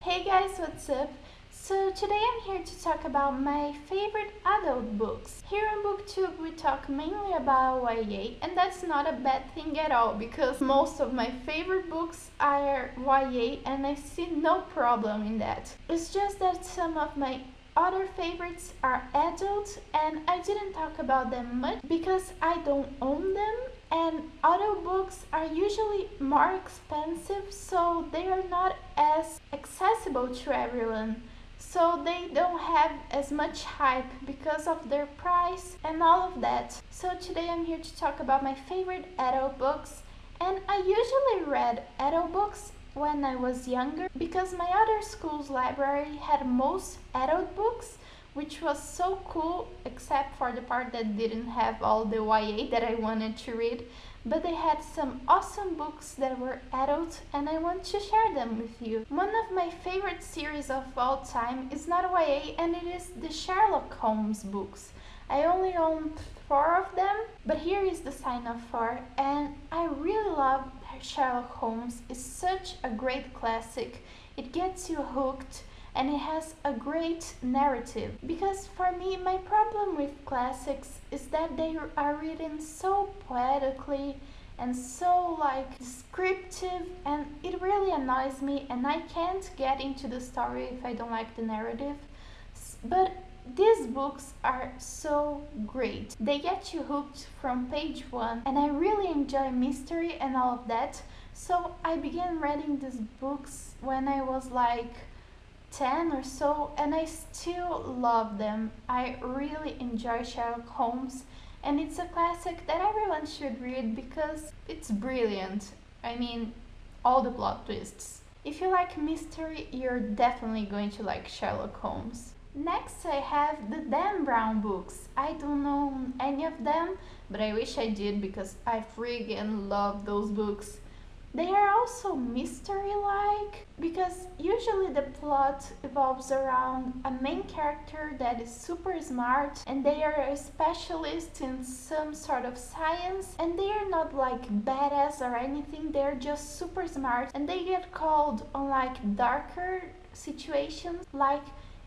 Hey guys, what's up? So today I'm here to talk about my favorite adult books. Here on BookTube we talk mainly about YA, and that's not a bad thing at all because most of my favorite books are YA and I see no problem in that. It's just that some of my other favorites are adult and I didn't talk about them much because I don't own them, and adult books are usually more expensive, so they are not as accessible to everyone. So they don't have as much hype because of their price and all of that. So today I'm here to talk about my favorite adult books, and I usually read adult books when I was younger because my other school's library had most adult books, which was so cool except for the part that didn't have all the YA that I wanted to read, but they had some awesome books that were adult and I want to share them with you. One of my favorite series of all time is not YA and it is the Sherlock Holmes books. I only own 4 of them, but here is the sign of 4, and I really love Sherlock Holmes. It's such a great classic. It gets you hooked and it has a great narrative. Because for me, my problem with classics is that they are written so poetically and so descriptive, and it really annoys me and I can't get into the story if I don't like the narrative. But these books are so great. They get you hooked from page 1 and I really enjoy mystery and all of that. So I began reading these books when I was 10 or so and I still love them. I really enjoy Sherlock Holmes and it's a classic that everyone should read because it's brilliant. I mean, all the plot twists. If you like mystery, you're definitely going to like Sherlock Holmes. Next I have the Dan Brown books. I don't know any of them, but I wish I did because I friggin' love those books. They are also mystery-like because usually the plot evolves around a main character that is super smart and they are a specialist in some sort of science, and they are not badass or anything, they're just super smart and they get called on darker situations,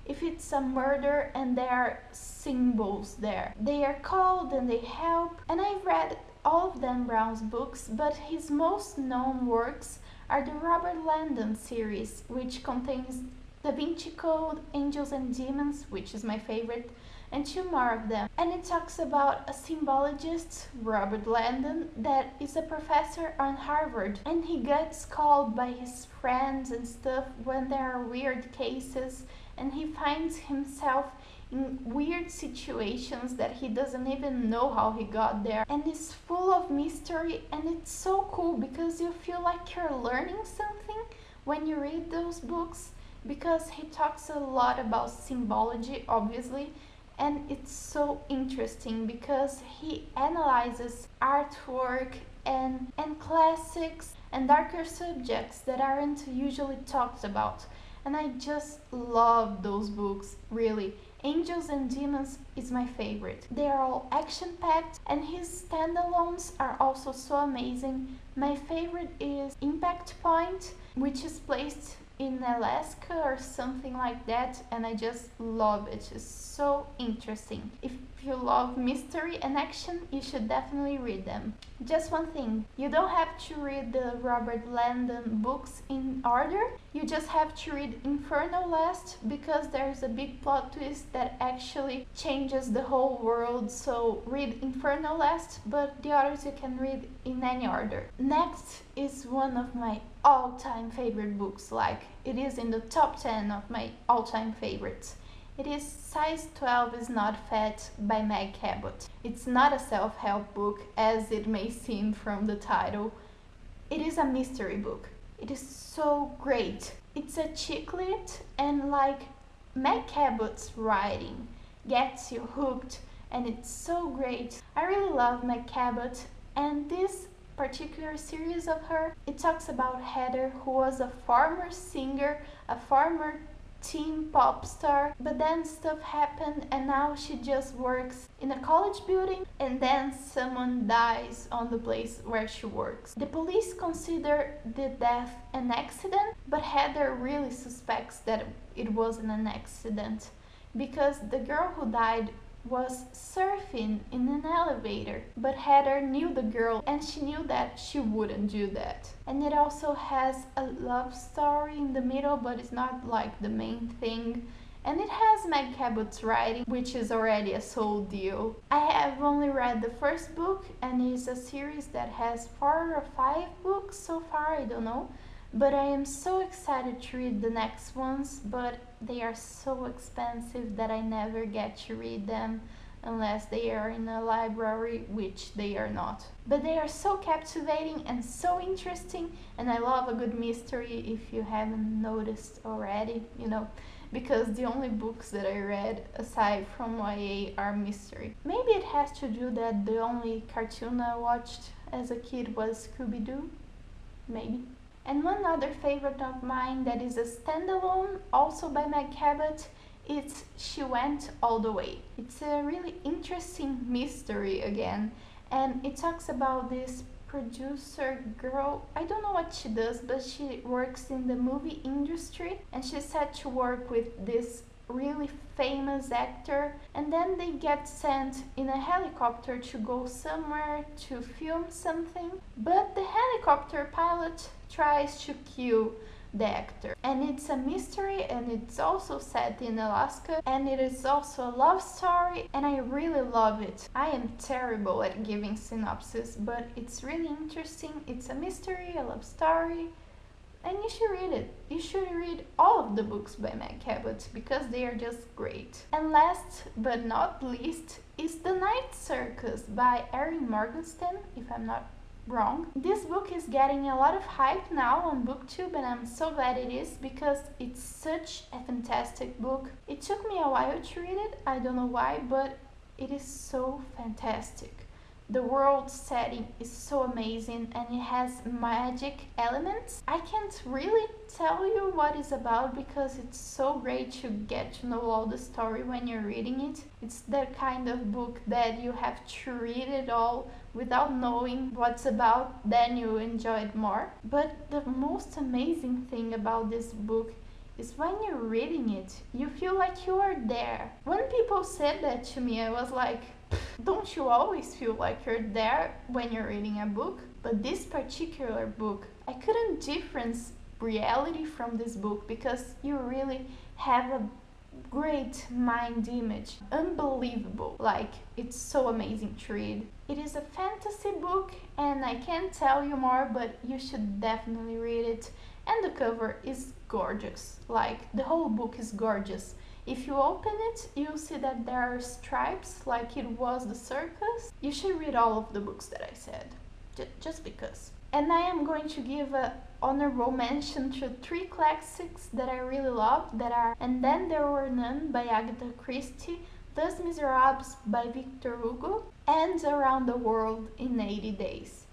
if it's a murder and there are symbols there. They are called and they help, and I've read all of Dan Brown's books, but his most known works are the Robert Landon series, which contains Da Vinci Code, Angels and Demons, which is my favorite, and 2 more of them. And it talks about a symbologist, Robert Landon, that is a professor on Harvard, and he gets called by his friends and stuff when there are weird cases, and he finds himself in weird situations that he doesn't even know how he got there, and it's full of mystery, and it's so cool because you feel like you're learning something when you read those books, because he talks a lot about symbology, obviously, and it's so interesting because he analyzes artwork and classics and darker subjects that aren't usually talked about, and I just love those books, really. Angels and Demons is my favorite. They are all action-packed and his standalones are also so amazing. My favorite is Impact Point, which is placed in Alaska or something like that, and I just love it. It's so interesting. If you love mystery and action, you should definitely read them. Just one thing, you don't have to read the Robert Landon books in order, you just have to read Inferno last because there's a big plot twist that actually changes the whole world, so read Inferno last, but the others you can read in any order. Next is one of my all-time favorite books, it is in the top 10 of my all-time favorites. It is Size 12 is Not Fat by Meg Cabot. It's not a self-help book as it may seem from the title. It is a mystery book. It is so great. It's a chick lit and Meg Cabot's writing gets you hooked and it's so great. I really love Meg Cabot, and this particular series of her, it talks about Heather, who was a former singer, a former teen pop star, but then stuff happened and now she just works in a college building, and then someone dies on the place where she works. The police consider the death an accident, but Heather really suspects that it wasn't an accident because the girl who died was surfing in an elevator, but Heather knew the girl and she knew that she wouldn't do that. And it also has a love story in the middle, but it's not like the main thing. And it has Meg Cabot's writing, which is already a sold deal. I have only read the first book, and it's a series that has 4 or 5 books so far, I don't know. But I am so excited to read the next ones, but they are so expensive that I never get to read them unless they are in a library, which they are not. But they are so captivating and so interesting, and I love a good mystery if you haven't noticed already, you know, because the only books that I read aside from YA are mystery. Maybe it has to do that the only cartoon I watched as a kid was Scooby-Doo, maybe. And one other favorite of mine that is a standalone, also by Meg Cabot, it's She Went All the Way. It's a really interesting mystery again, and it talks about this producer girl. I don't know what she does, but she works in the movie industry, and she's set to work with this really famous actor, and then they get sent in a helicopter to go somewhere to film something, but the helicopter pilot tries to kill the actor. And it's a mystery, and it's also set in Alaska, and it is also a love story, and I really love it. I am terrible at giving synopsis, but it's really interesting. It's a mystery, a love story, and you should read it. You should read all of the books by Meg Cabot because they are just great. And last but not least is The Night Circus by Erin Morgenstern, if I'm not wrong. This book is getting a lot of hype now on BookTube, and I'm so glad it is because it's such a fantastic book. It took me a while to read it, I don't know why, but it is so fantastic. The world setting is so amazing, and it has magic elements. I can't really tell you what it's about because it's so great to get to know all the story when you're reading it. It's that kind of book that you have to read it all without knowing what's about, then you enjoy it more. But the most amazing thing about this book is when you're reading it, you feel like you are there. When people said that to me, I was like, don't you always feel like you're there when you're reading a book? But this particular book, I couldn't difference reality from this book because you really have a great mind image. Unbelievable. Like, it's so amazing to read. It is a fantasy book, and I can't tell you more, but you should definitely read it. And the cover is gorgeous. Like, the whole book is gorgeous. If you open it, you'll see that there are stripes like it was the circus. You should read all of the books that I said, just because. And I am going to give an honorable mention to 3 classics that I really love, that are And Then There Were None by Agatha Christie, Les Miserables by Victor Hugo, and Around the World in 80 Days.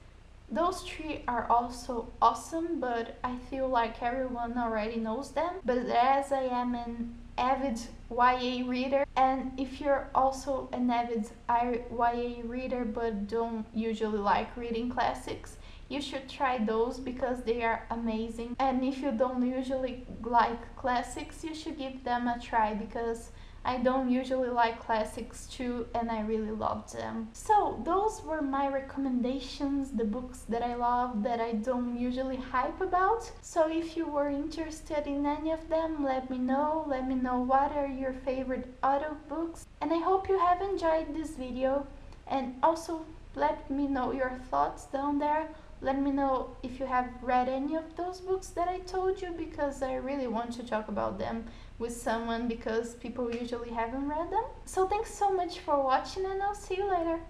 Those 3 are also awesome, but I feel like everyone already knows them. But as I am an avid YA reader, and if you're also an avid YA reader but don't usually like reading classics, you should try those because they are amazing. And if you don't usually like classics, you should give them a try because I don't usually like classics too, and I really loved them. So those were my recommendations, the books that I love that I don't usually hype about. So if you were interested in any of them, let me know. Let me know what are your favorite audio books. And I hope you have enjoyed this video, and also let me know your thoughts down there. Let me know if you have read any of those books that I told you, because I really want to talk about them with someone because people usually haven't read them. So thanks so much for watching, and I'll see you later.